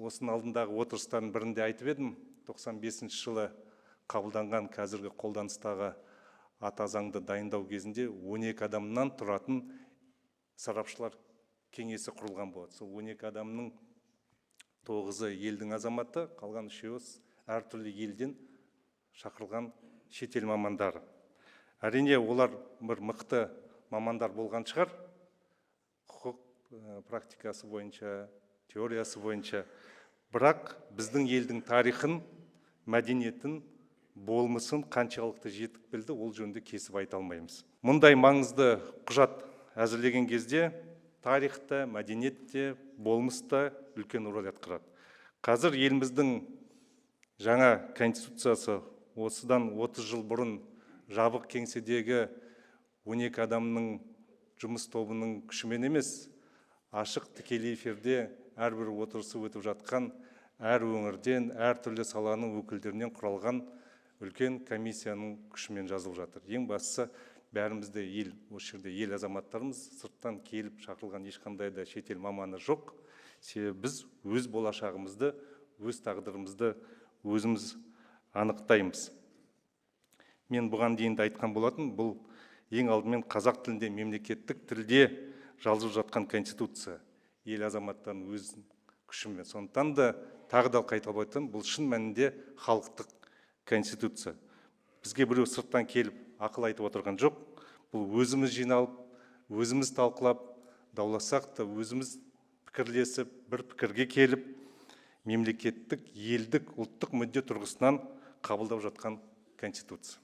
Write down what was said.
осының алдындағы отырыстардың бірінде айтып едім, 95 жылы қабылданған қазіргі қолданыстағы ата заңды дайындау кезінде 12 адамнан тұратын сарапшылар кеңесі құрылған болады. Сол 12 адамның 9-ы елдің азаматы, қалған 3-еуі әртүрлі елден шақырылған шетел мамандары. Әрине, олар бір мықты мамандар болған шығар, құқық практикасы бойынша, теориясы бойынша. Бірақ біздің елдің тарихын, мәдениетін, болмысын қаншалықты жетік білді, ол жөнінде кесіп айта алмаймыз. Мұндай маңызды құжат әзірлеген кезде тарихта, мәдениетте, болмыста үлкен рөл атқарады. Қазір еліміздің жаңа конституциясы осыдан 30 жыл бұрын жабық кеңседегі 12 адамның жұмыс тобының күшімен емес, ашық тікелей эфирде әрбір отырысы өтіп жатқан, әр өңірден, әр түрлі саланың өкілдерінен құралған үлкен комиссияның күшімен жазылып жатыр. Ең бастысы, бәрімізде ел, осы жерде ел азаматтарымыз, сырттан келіп шақырылған ешқандай да шетел маманы жоқ. Себебі біз өз болашағымызды, өз тағдырымызды өзіміз анықтаймыз. Мен бұған дейін де айтқан болатын, бұл ең алдымен қазақ тілінде, мемлекеттік тілде жазылып жатқан конституция. Ел азаматтарын өз күшімен. Сондықтан да тағы да қайталап айтамын, бұл шын мәнінде халықтық конституция. Бізге біреу сырттан келіп ақыл айтып отырған жоқ. Бұл өзіміз жиналып, өзіміз талқылап, дауласақ та өзіміз пікірлесіп, бір пікірге келіп, мемлекеттік, елдік, ұлттық мүдде тұрғысынан қабылдап жатқан конституция.